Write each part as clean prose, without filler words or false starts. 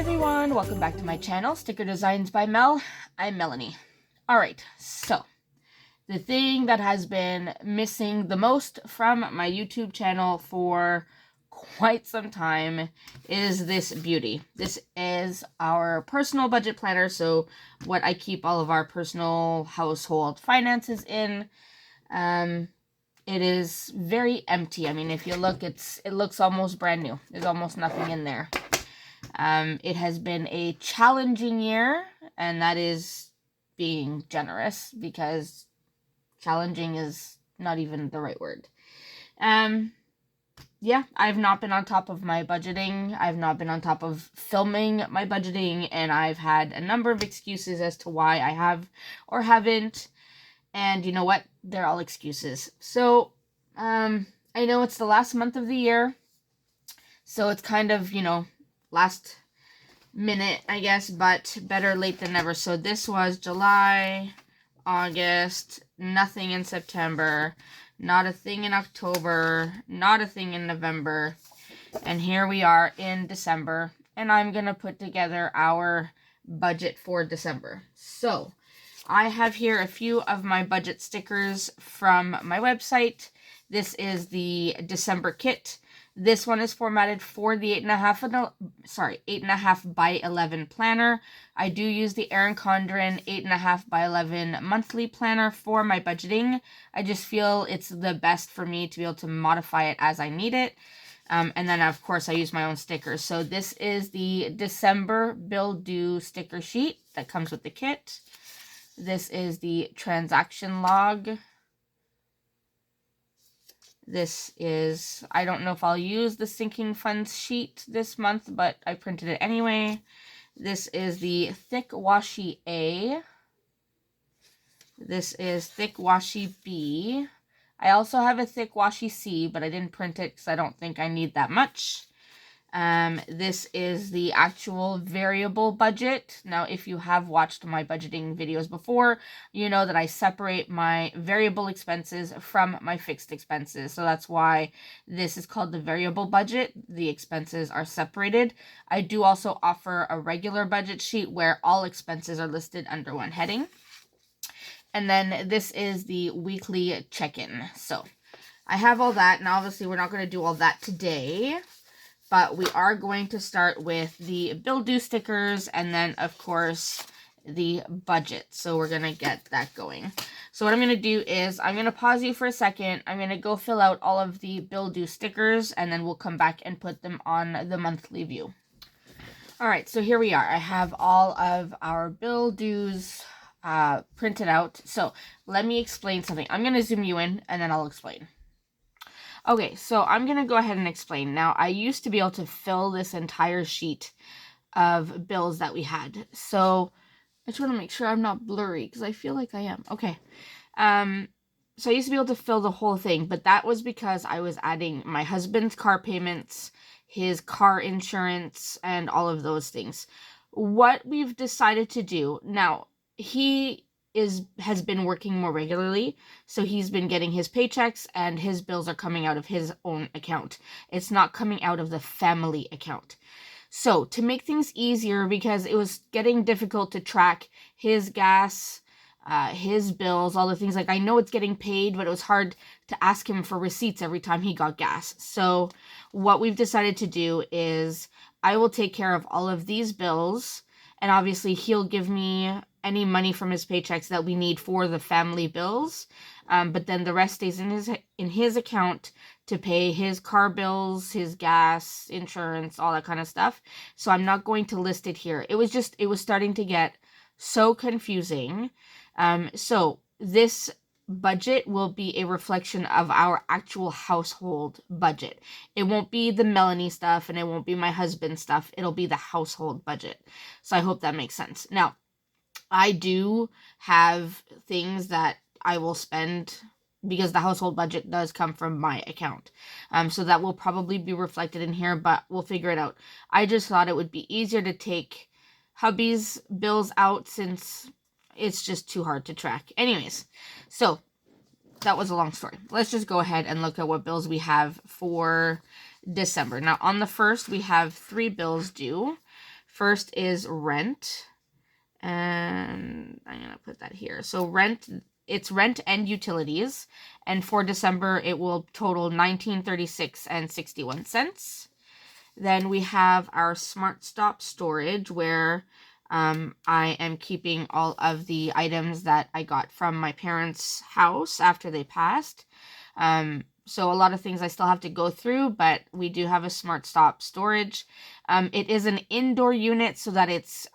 everyone, welcome back to my channel, Sticker Designs by Mel. I'm Melanie. Alright, so the thing that has been missing the most from my YouTube channel for quite some time is this beauty. This is our personal budget planner, so what I keep all of our personal household finances in. It is very empty. I mean, if you look, it looks almost brand new. There's almost nothing in there. It has been a challenging year, and that is being generous, because challenging is not even the right word. Yeah, I've not been on top of my budgeting. I've not been on top of filming my budgeting, and I've had a number of excuses as to why I have or haven't. And you know what? They're all excuses. So, I know it's the last month of the year, so it's kind of, last minute, I guess, but better late than never. So this was July, August, nothing in September, not a thing in October, not a thing in November, and here we are in December, and I'm gonna put together our budget for December. So I have here a few of my budget stickers from my website. This is the December kit. This one is formatted for the 8.5 by 11 planner. I do use the Erin Condren 8.5 by 11 monthly planner for my budgeting. I just feel it's the best for me to be able to modify it as I need it. And then, of course, I use my own stickers. So this is the December bill due sticker sheet that comes with the kit. This is the transaction log. This is, I don't know if I'll use the sinking funds sheet this month, but I printed it anyway. This is the thick washi A. This is thick washi B. I also have a thick washi C, but I didn't print it because I don't think I need that much. This is the actual variable budget. Now, if you have watched my budgeting videos before, you know that I separate my variable expenses from my fixed expenses. So that's why this is called the variable budget. The expenses are separated. I do also offer a regular budget sheet where all expenses are listed under one heading. And then this is the weekly check-in. So I have all that, and obviously we're not going to do all that today. But we are going to start with the bill due stickers and then, of course, the budget. So we're going to get that going. So what I'm going to do is I'm going to pause you for a second. I'm going to go fill out all of the bill due stickers, and then we'll come back and put them on the monthly view. All right, so here we are. I have all of our bill dues printed out. So let me explain something. I'm going to zoom you in, and then I'll explain. Okay, so I'm going to go ahead and explain. Now, I used to be able to fill this entire sheet of bills that we had. So I just want to make sure I'm not blurry because I feel like I am. Okay. So I used to be able to fill the whole thing, but that was because I was adding my husband's car payments, his car insurance, and all of those things. What we've decided to do now, he has been working more regularly, so he's been getting his paychecks and his bills are coming out of his own account. It's not coming out of the family account. So to make things easier, because it was getting difficult to track his gas, his bills, all the things, like I know it's getting paid, but it was hard to ask him for receipts every time he got gas. So what we've decided to do is I will take care of all of these bills, and obviously he'll give me any money from his paychecks that we need for the family bills, but then the rest stays in his account to pay his car bills, his gas, insurance, all that kind of stuff. So I'm not going to list it here. It was starting to get so confusing. So this budget will be a reflection of our actual household budget. It won't be the Melanie stuff, and it won't be my husband's stuff. It'll be the household budget. So I hope that makes sense. Now, I do have things that I will spend because the household budget does come from my account. So that will probably be reflected in here, but we'll figure it out. I just thought it would be easier to take hubby's bills out since it's just too hard to track. Anyways, so that was a long story. Let's just go ahead and look at what bills we have for December. Now, on the 1st, we have 3 bills due. First is rent, and I'm going to put that here. So it's rent and utilities, and for December it will total $19.36 and 61 cents. Then we have our Smart Stop storage, where I am keeping all of the items that I got from my parents' house after they passed. So a lot of things I still have to go through, but we do have a Smart Stop storage. It is an indoor unit so that it's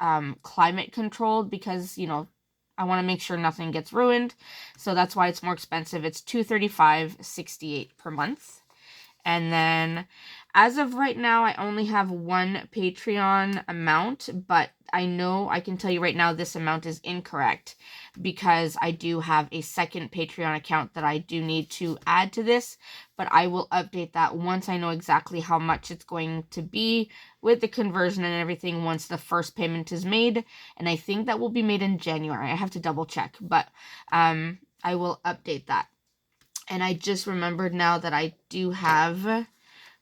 climate controlled, because, you know, I want to make sure nothing gets ruined. So that's why it's more expensive. It's $235.68 per month. And then as of right now, I only have one Patreon amount, but I know I can tell you right now this amount is incorrect, because I do have a second Patreon account that I do need to add to this, but I will update that once I know exactly how much it's going to be with the conversion and everything, once the first payment is made. And I think that will be made in January. I have to double check, but I will update that. And I just remembered now that I do have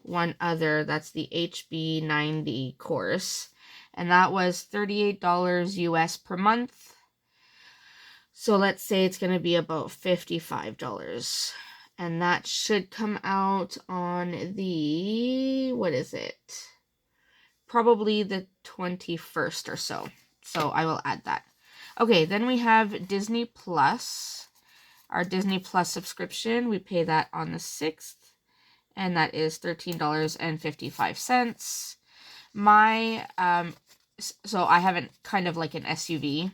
one other. That's the HB90 course. And that was $38 US per month. So let's say it's going to be about $55. And that should come out on the, what is it? Probably the 21st or so. So I will add that. Okay, then we have Disney Plus. Our Disney Plus subscription, we pay that on the 6th, and that is $13.55. So I have kind of like an SUV,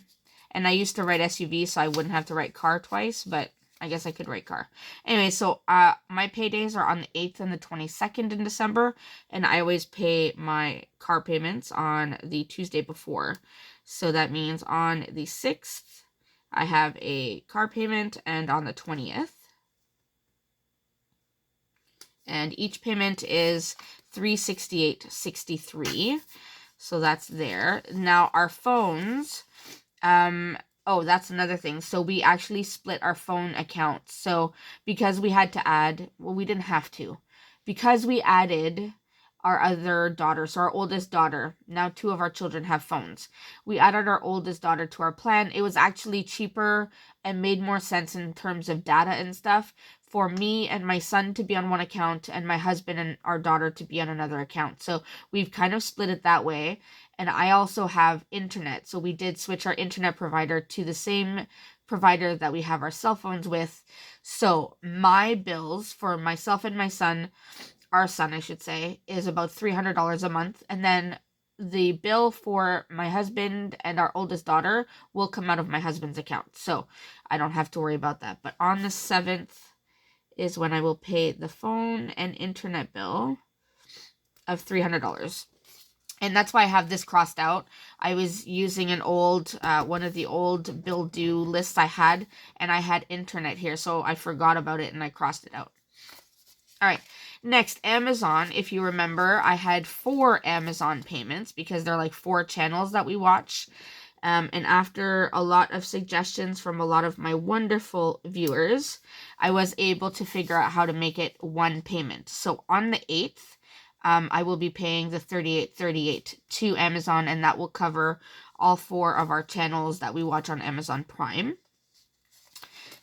and I used to write SUV so I wouldn't have to write car twice, but I guess I could write car. Anyway, so my paydays are on the 8th and the 22nd in December, and I always pay my car payments on the Tuesday before. So that means on the 6th, I have a car payment, and on the 20th. And each payment is $368.63. So that's there. Now our phones, oh, that's another thing. So we actually split our phone accounts. So because we had to add, well, we didn't have to. Because we added our other daughter, so our oldest daughter, now 2 of our children have phones. We added our oldest daughter to our plan. It was actually cheaper and made more sense in terms of data and stuff for me and my son to be on one account and my husband and our daughter to be on another account. So we've kind of split it that way. And I also have internet. So we did switch our internet provider to the same provider that we have our cell phones with. So my bills for myself and my son, our son, I should say, is about $300 a month. And then the bill for my husband and our oldest daughter will come out of my husband's account. So I don't have to worry about that. But on the 7th is when I will pay the phone and internet bill of $300. And that's why I have this crossed out. I was using an old, one of the old bill due lists I had, and I had internet here. So I forgot about it and I crossed it out. All right. Next, Amazon. If you remember, I had 4 Amazon payments because they're like 4 channels that we watch. And after a lot of suggestions from a lot of my wonderful viewers, I was able to figure out how to make it one payment. So on the 8th, I will be paying the $38.38 to Amazon, and that will cover all 4 of our channels that we watch on Amazon Prime.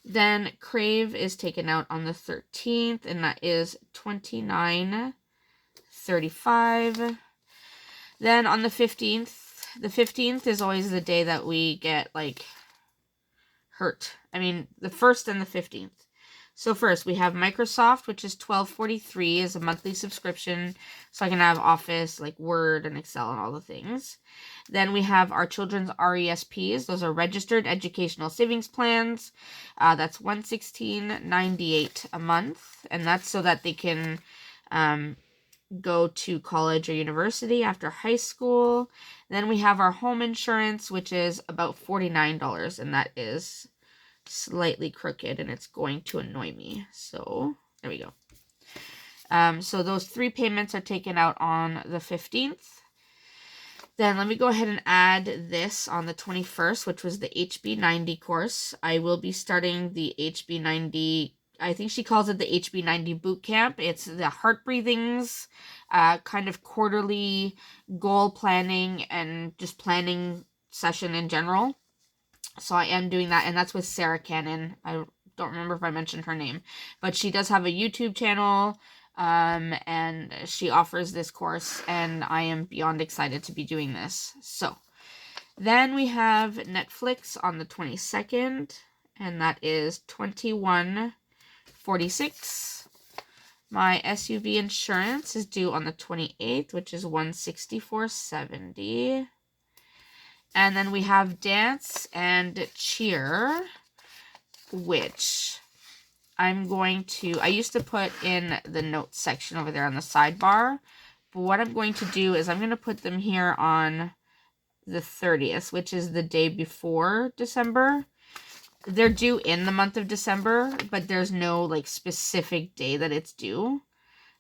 Then Crave is taken out on the 13th, and that is $29.35. Then on the 15th is always the day that we get, like, hurt. I mean, the 1st and the 15th. So first, we have Microsoft, which is $12.43 as a monthly subscription, so I can have Office, like Word and Excel and all the things. Then we have our children's RESPs. Those are Registered Educational Savings Plans. That's $116.98 a month, and that's so that they can go to college or university after high school. Then we have our home insurance, which is about $49, and that is slightly crooked and it's going to annoy me. So there we go. So those 3 payments are taken out on the 15th. Then let me go ahead and add this on the 21st, which was the HB90 course. I will be starting the HB90 I think she calls it the HB90 boot camp. It's the heart breathings, kind of quarterly goal planning and just planning session in general. So I am doing that, and that's with Sarah Cannon. I don't remember if I mentioned her name, but she does have a YouTube channel, and she offers this course, and I am beyond excited to be doing this. So then we have Netflix on the 22nd, and that is $21.46. My SUV insurance is due on the 28th, which is $164.70. And then we have Dance and Cheer, which I'm going to, I used to put in the notes section over there on the sidebar, but what I'm going to do is I'm going to put them here on the 30th, which is the day before December. They're due in the month of December, but there's no like specific day that it's due.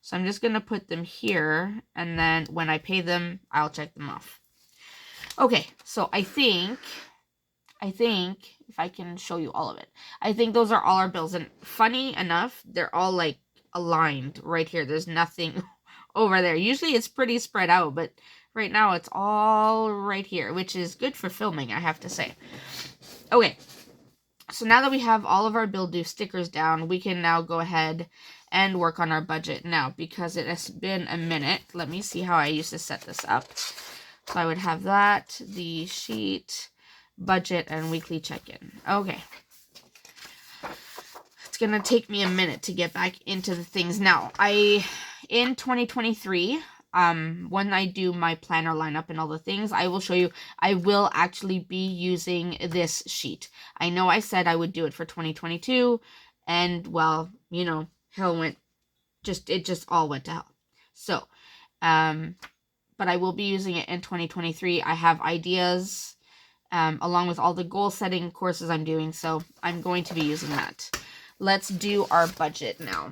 So I'm just going to put them here, and then when I pay them, I'll check them off. Okay, so I think if I can show you all of it, I think those are all our bills. And funny enough, they're all like aligned right here. There's nothing over there. Usually it's pretty spread out, but right now it's all right here, which is good for filming, I have to say. Okay, so now that we have all of our bill due stickers down, we can now go ahead and work on our budget now, because it has been a minute. Let me see how I used to set this up. So I would have that, the sheet, budget, and weekly check-in. Okay. It's going to take me a minute to get back into the things. Now, in 2023, when I do my planner lineup and all the things, I will show you, I will actually be using this sheet. I know I said I would do it for 2022, and well, you know, it just all went to hell. So, but I will be using it in 2023. I have ideas, along with all the goal setting courses I'm doing, so I'm going to be using that. Let's do our budget now.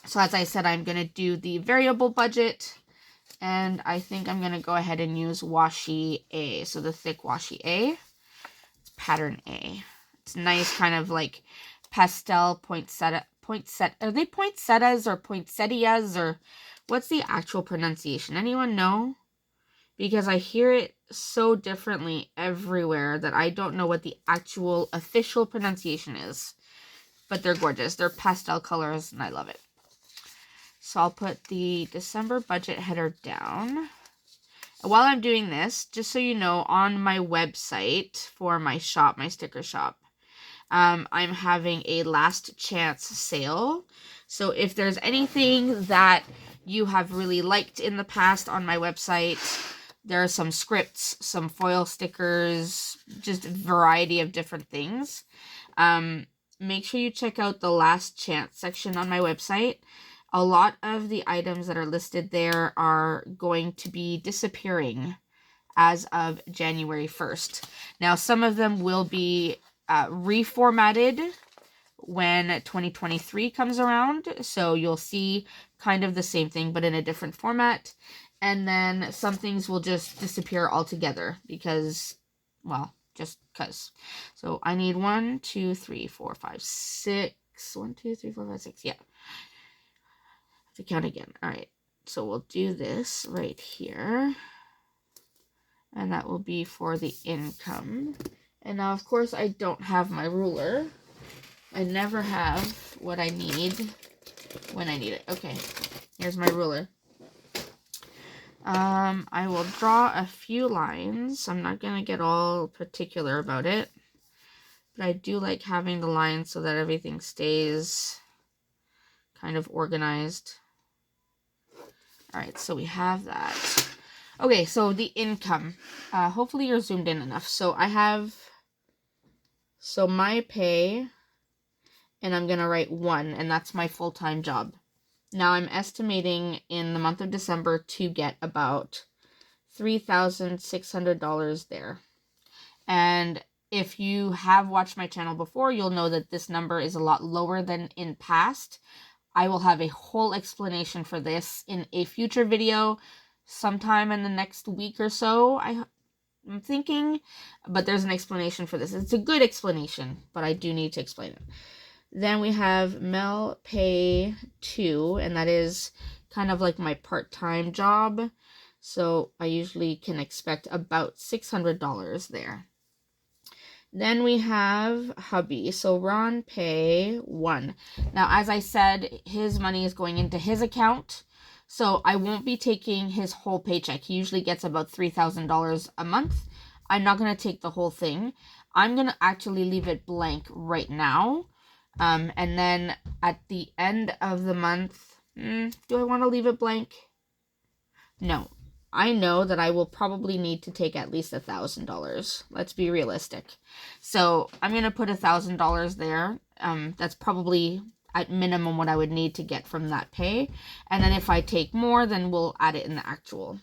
So as I said, I'm going to do the variable budget, and I think I'm going to go ahead and use washi A. So the thick washi A, it's pattern A. It's nice, kind of like pastel poinsettia. Are they poinsettias or poinsettias, or what's the actual pronunciation? Anyone know? Because I hear it so differently everywhere that I don't know what the actual official pronunciation is. But they're gorgeous. They're pastel colors, and I love it. So I'll put the December budget header down. And while I'm doing this, just so you know, on my website for my shop, my sticker shop, I'm having a last chance sale. So if there's anything that you have really liked in the past on my website, there are some scripts, some foil stickers, just a variety of different things. Make sure you check out the last chance section on my website. A lot of the items that are listed there are going to be disappearing as of January 1st. Now, some of them will be reformatted when 2023 comes around, so you'll see kind of the same thing but in a different format, and then some things will just disappear altogether because, well, just because. So I need 1, 2, 3, 4, 5, 6. 1, 2, 3, 4, 5, 6. Yeah, I have to count again. All right, so we'll do this right here, and that will be for the income. And now, of course, I don't have my ruler. I never have what I need when I need it. Okay, here's my ruler. I will draw a few lines. I'm not going to get all particular about it, but I do like having the lines so that everything stays kind of organized. All right, so we have that. Okay, so the income. Hopefully you're zoomed in enough. So I have... So my pay, and I'm going to write 1, and that's my full-time job. Now I'm estimating in the month of December to get about $3,600 there. And if you have watched my channel before, you'll know that this number is a lot lower than in past. I will have a whole explanation for this in a future video sometime in the next week or so, I'm thinking, but there's an explanation for this. It's a good explanation, but I do need to explain it. Then we have Mel Pay 2, and that is kind of like my part-time job. So I usually can expect about $600 there. Then we have hubby. So Ron Pay 1. Now, as I said, his money is going into his account. So I won't be taking his whole paycheck. He usually gets about $3,000 a month. I'm not going to take the whole thing. I'm going to actually leave it blank right now. And then at the end of the month, do I want to leave it blank? No. I know that I will probably need to take at least $1,000. Let's be realistic. So I'm going to put $1,000 there. That's probably at minimum what I would need to get from that pay. And then if I take more, then we'll add it in the actual.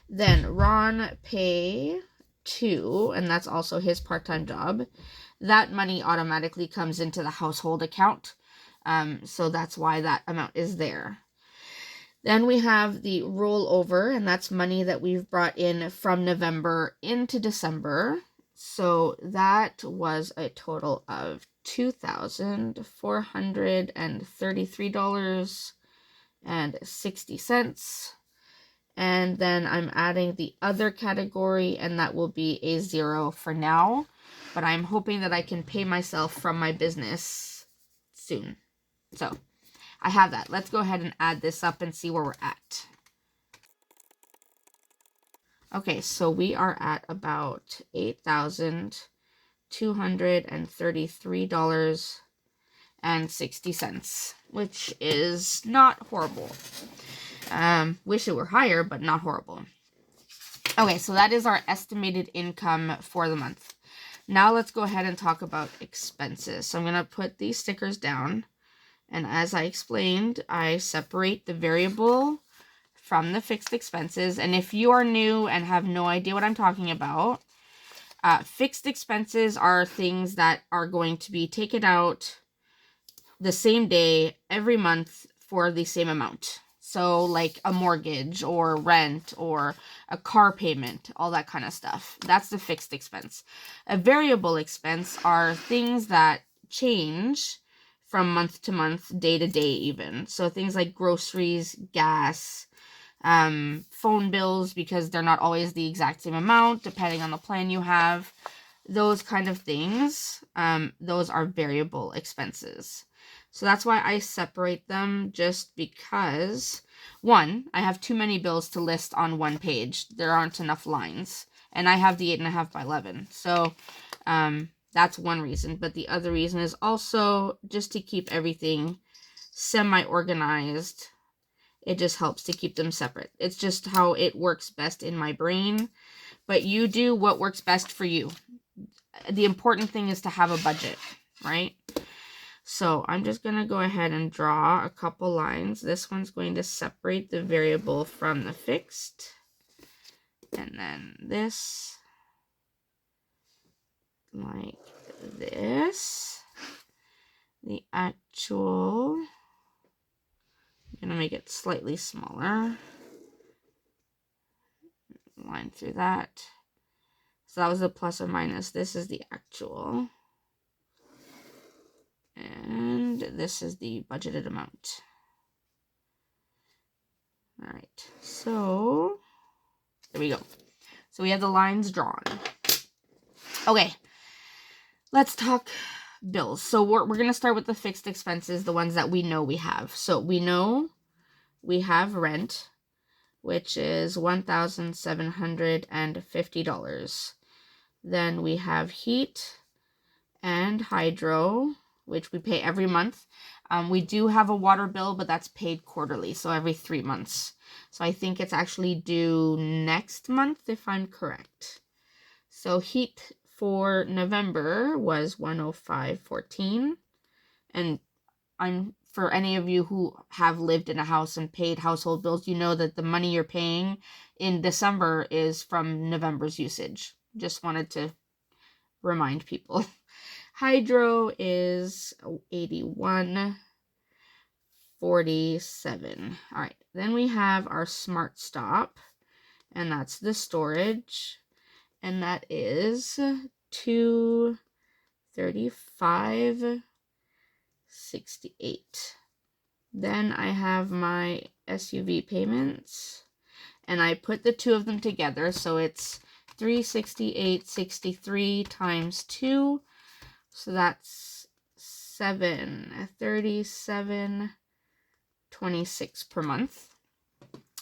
Then Ron Pay 2, and that's also his part-time job. That money automatically comes into the household account. So that's why that amount is there. Then we have the rollover, and that's money that we've brought in from November into December. So that was a total of $2,433.60. And then I'm adding the other category, and that will be a 0 for now. But I'm hoping that I can pay myself from my business soon. So I have that. Let's go ahead and add this up and see where we're at. Okay, so we are at about $8,233.60, which is not horrible. Wish it were higher, but not horrible. Okay, so that is our estimated income for the month. Now let's go ahead and talk about expenses. So I'm going to put these stickers down. And as I explained, I separate the variable from the fixed expenses. And if you are new and have no idea what I'm talking about, fixed expenses are things that are going to be taken out the same day every month for the same amount. So like a mortgage or rent or a car payment, all that kind of stuff. That's the fixed expense. A variable expense are things that change from month to month, day to day even. So things like groceries, gas, phone bills, because they're not always the exact same amount depending on the plan you have. Those kind of things, those are variable expenses. So that's why I separate them, just because, one, I have too many bills to list on one page. There aren't enough lines. And I have the 8.5 by 11. So that's one reason. But the other reason is also just to keep everything semi-organized. It just helps to keep them separate. It's just how it works best in my brain. But you do what works best for you. The important thing is to have a budget, right? So I'm just going to go ahead and draw a couple lines. This one's going to separate the variable from the fixed. And then this, like this. The actual, I'm going to make it slightly smaller. Line through that. So that was the plus or minus. This is the actual. And this is the budgeted amount. All right, so there we go. So we have the lines drawn. Okay, let's talk bills. So we're going to start with the fixed expenses, the ones that we know we have. So we know we have rent, which is $1,750. Then we have heat and hydro, which we pay every month. We do have a water bill, but that's paid quarterly, so every 3 months. So I think it's actually due next month, if I'm correct. So heat for November was $105.14. And for any of you who have lived in a house and paid household bills, you know that the money you're paying in December is from November's usage. Just wanted to remind people. Hydro is $81.47. All right, then we have our Smart Stop, and that's the storage, and that is $235 $368. Then I have my SUV payments, and I put the two of them together, so it's $368.63 times 2, so that's $737.26 per month.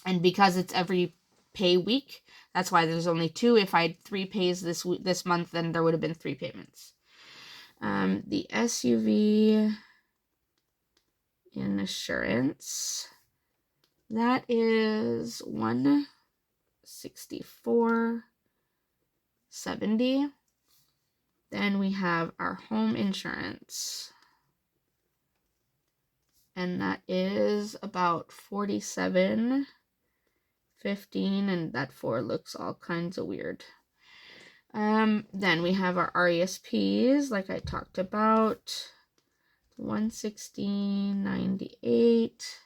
And because it's every pay week, that's why there's only 2. If I had 3 pays this month, then there would have been 3 payments. The SUV insurance, that is $164.70. Then we have our home insurance, and that is about $47.15, and that 4 looks all kinds of weird. Then we have our RESPs, like I talked about, $116.98,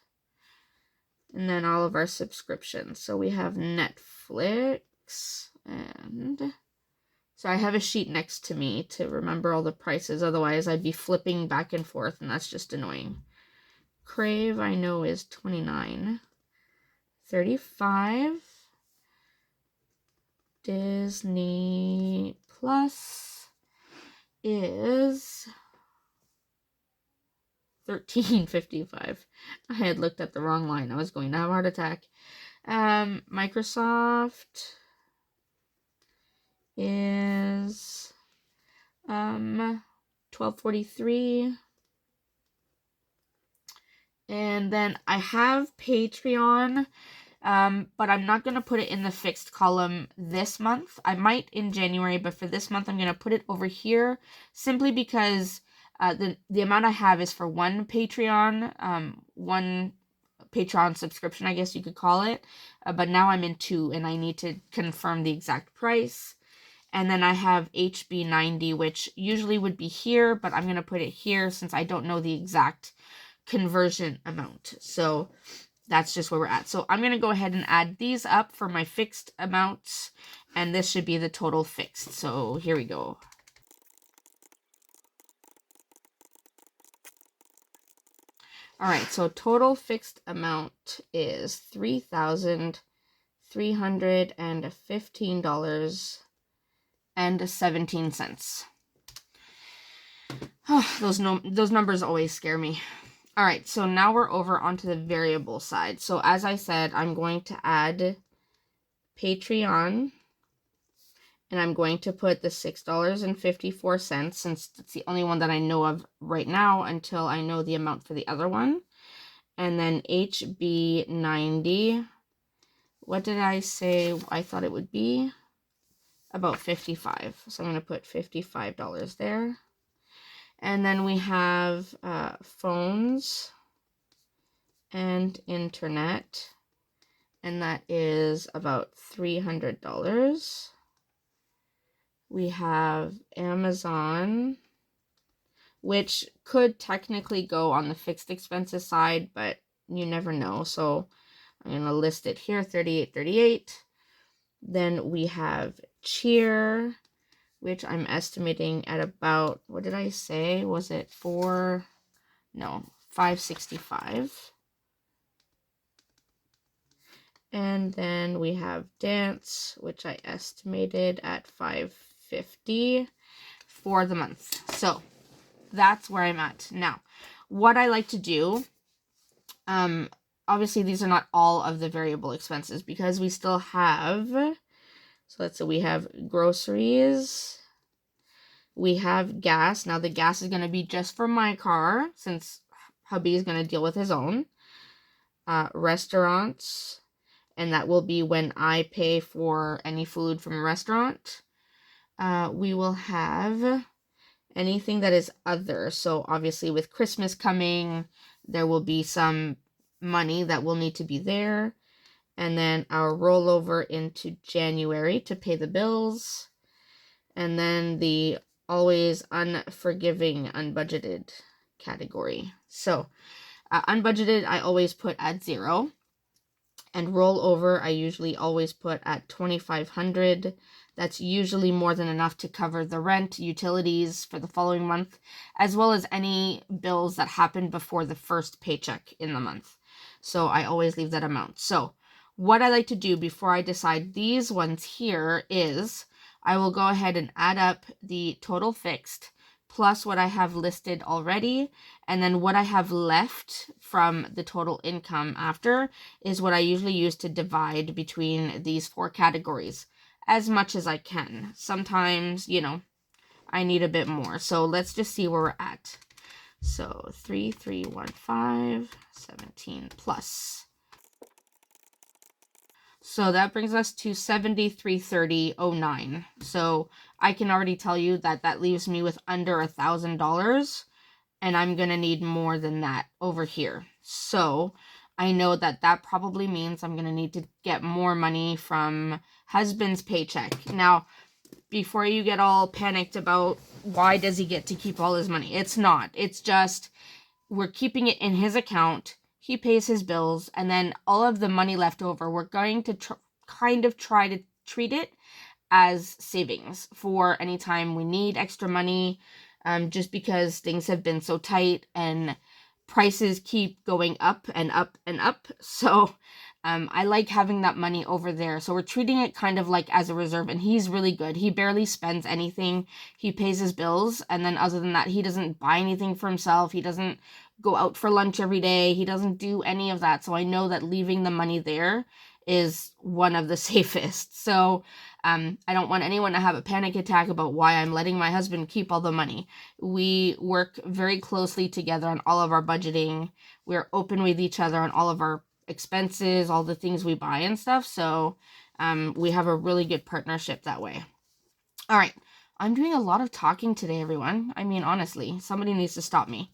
and then all of our subscriptions. So we have Netflix, and so I have a sheet next to me to remember all the prices, otherwise I'd be flipping back and forth, and that's just annoying. Crave, I know, is $29.35. Disney Plus is $13.55. I had looked at the wrong line. I was going to have a heart attack. Microsoft is $12.43. And then I have Patreon, but I'm not going to put it in the fixed column this month. I might in January, but for this month, I'm going to put it over here simply because the amount I have is for one Patreon subscription, I guess you could call it. But now I'm in 2, and I need to confirm the exact price. And then I have HB90, which usually would be here, but I'm going to put it here since I don't know the exact conversion amount. So that's just where we're at. So I'm going to go ahead and add these up for my fixed amounts, and this should be the total fixed. So here we go. All right, so total fixed amount is $3,315.17. Oh, those numbers always scare me. All right, so now we're over onto the variable side. So as I said, I'm going to add Patreon, and I'm going to put the $6.54 since it's the only one that I know of right now until I know the amount for the other one. And then HB90, what did I say I thought it would be? About $55. So I'm going to put $55 there. And then we have phones and internet, and that is about $300. We have Amazon, which could technically go on the fixed expenses side, but you never know. So I'm going to list it here, $38.38. Then we have Cheer, which I'm estimating at about, what did I say? Was it $565. And then we have Dance, which I estimated at $550 for the month. So that's where I'm at. Now, what I like to do, obviously these are not all of the variable expenses because we still have, so let's say we have groceries, we have gas. Now the gas is going to be just for my car since hubby is going to deal with his own. Restaurants, and that will be when I pay for any food from a restaurant. We will have anything that is other. So obviously with Christmas coming, there will be some money that will need to be there. And then our rollover into January to pay the bills. And then the always unforgiving unbudgeted category. So unbudgeted, I always put at 0. And rollover, I usually always put at $2,500. That's usually more than enough to cover the rent, utilities for the following month, as well as any bills that happen before the first paycheck in the month. So I always leave that amount. So what I like to do before I decide these ones here is I will go ahead and add up the total fixed plus what I have listed already, and then what I have left from the total income after is what I usually use to divide between these 4 categories as much as I can. Sometimes, you know, I need a bit more. So let's just see where we're at. So 3315, 17 plus. So that brings us to 7330.09. So I can already tell you that that leaves me with under $1,000, and I'm going to need more than that over here. So I know that that probably means I'm going to need to get more money from husband's paycheck. Now, before you get all panicked about why does he get to keep all his money, it's not. It's just we're keeping it in his account. He pays his bills, and then all of the money left over, we're going to kind of try to treat it as savings for any time we need extra money, just because things have been so tight and prices keep going up and up and up. So I like having that money over there. So we're treating it kind of like as a reserve, and he's really good. He barely spends anything. He pays his bills, and then other than that, he doesn't buy anything for himself. He doesn't go out for lunch every day. He doesn't do any of that. So I know that leaving the money there is one of the safest. So I don't want anyone to have a panic attack about why I'm letting my husband keep all the money. We work very closely together on all of our budgeting. We're open with each other on all of our expenses, all the things we buy and stuff. So we have a really good partnership that way. All right. I'm doing a lot of talking today, everyone. I mean, honestly, somebody needs to stop me.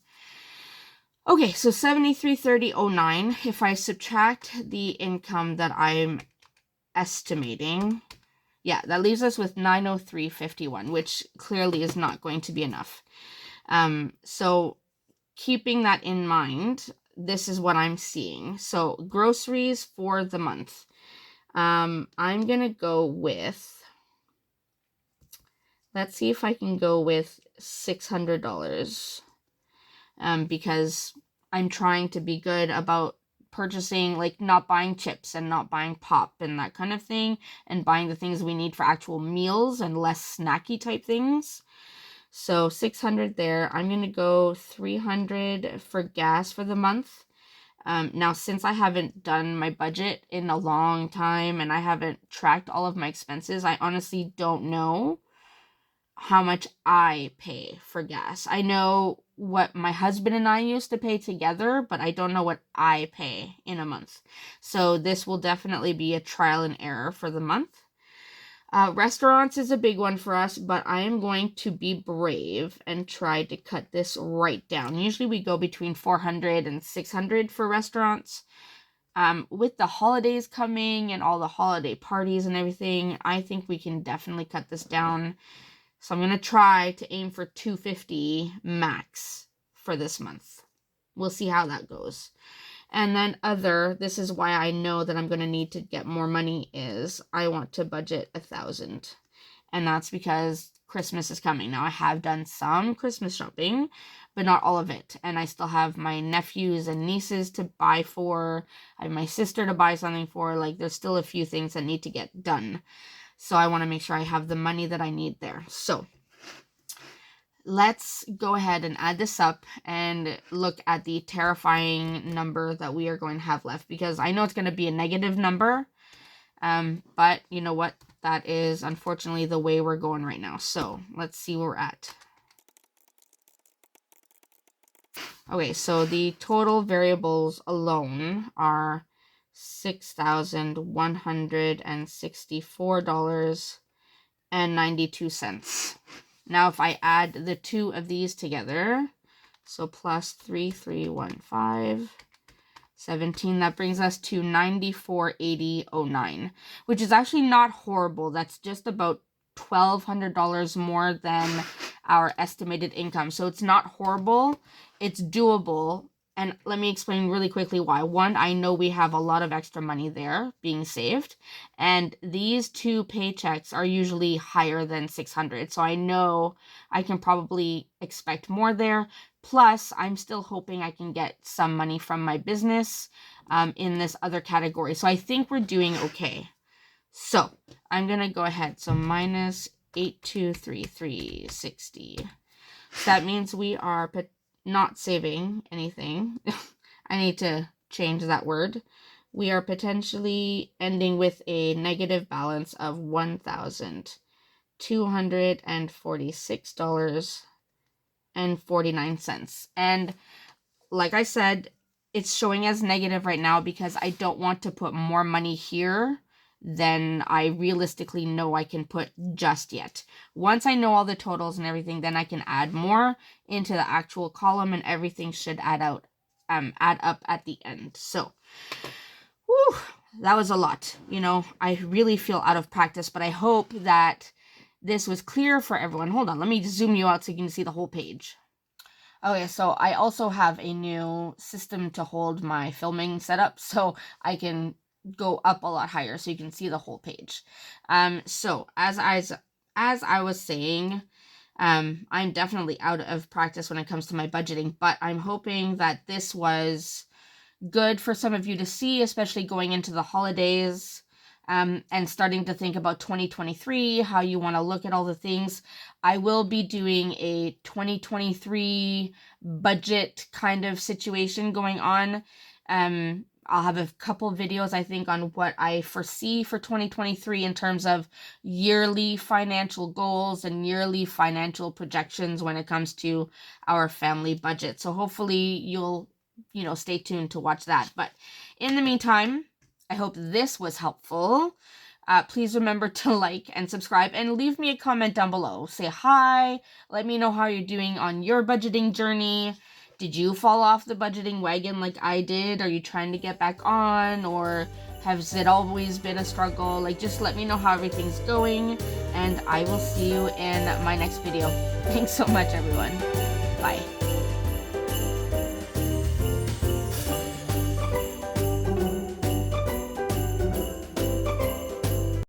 Okay, so 7330.09. If I subtract the income that I'm estimating, yeah, that leaves us with 903.51, which clearly is not going to be enough. So keeping that in mind, this is what I'm seeing. So groceries for the month. I'm going to go with, let's see if I can go with $600. Because I'm trying to be good about purchasing, like not buying chips and not buying pop and that kind of thing, and buying the things we need for actual meals and less snacky type things. So 600 there. I'm going to go 300 for gas for the month. Now, since I haven't done my budget in a long time and I haven't tracked all of my expenses, I honestly don't know how much I pay for gas. I know what my husband and I used to pay together, but I don't know what I pay in a month. So this will definitely be a trial and error for the month. Restaurants is a big one for us, but I am going to be brave and try to cut this right down. Usually we go between 400 and 600 for restaurants. With the holidays coming and all the holiday parties and everything, I think we can definitely cut this down. So I'm going to try to aim for 250 max for this month. We'll see how that goes. And then this is why I know that I'm going to need to get more money, is I want to budget 1,000. And that's because Christmas is coming. Now I have done some Christmas shopping, but not all of it. And I still have my nephews and nieces to buy for. I have my sister to buy something for. Like, there's still a few things that need to get done. So I want to make sure I have the money that I need there. So let's go ahead and add this up and look at the terrifying number that we are going to have left, because I know it's going to be a negative number. But you know what? That is unfortunately the way we're going right now. So let's see where we're at. Okay, so the total variables alone are $6,164.92. Now, if I add the two of these together, so plus 3315, 17, that brings us to 9480.09, which is actually not horrible. That's just about $1,200 more than our estimated income. So it's not horrible. It's doable. And let me explain really quickly why. One, I know we have a lot of extra money there being saved, and these 2 paychecks are usually higher than 600. So I know I can probably expect more there. Plus, I'm still hoping I can get some money from my business in this other category. So I think we're doing okay. So I'm going to go ahead. So minus 823360. So that means we are not saving anything. I need to change that word. We are potentially ending with a negative balance of $1,246.49. And like I said, it's showing as negative right now because I don't want to put more money here than I realistically know I can put just yet. Once I know all the totals and everything, then I can add more into the actual column, and everything should add up at the end. So, whew, that was a lot. You know, I really feel out of practice, but I hope that this was clear for everyone. Hold on, let me zoom you out so you can see the whole page. Okay, so I also have a new system to hold my filming setup, so I can go up a lot higher so you can see the whole page. So as I was saying, I'm definitely out of practice when it comes to my budgeting, but I'm hoping that this was good for some of you to see, especially going into the holidays. And starting to think about 2023, how you want to look at all the things. I will be doing a 2023 budget kind of situation going on. I'll have a couple videos, I think, on what I foresee for 2023 in terms of yearly financial goals and yearly financial projections when it comes to our family budget. So hopefully you'll, stay tuned to watch that. But in the meantime, I hope this was helpful. Please remember to like and subscribe and leave me a comment down below. Say hi. Let me know how you're doing on your budgeting journey. Did you fall off the budgeting wagon like I did? Are you trying to get back on? Or has it always been a struggle? Like, just let me know how everything's going. And I will see you in my next video. Thanks so much, everyone. Bye.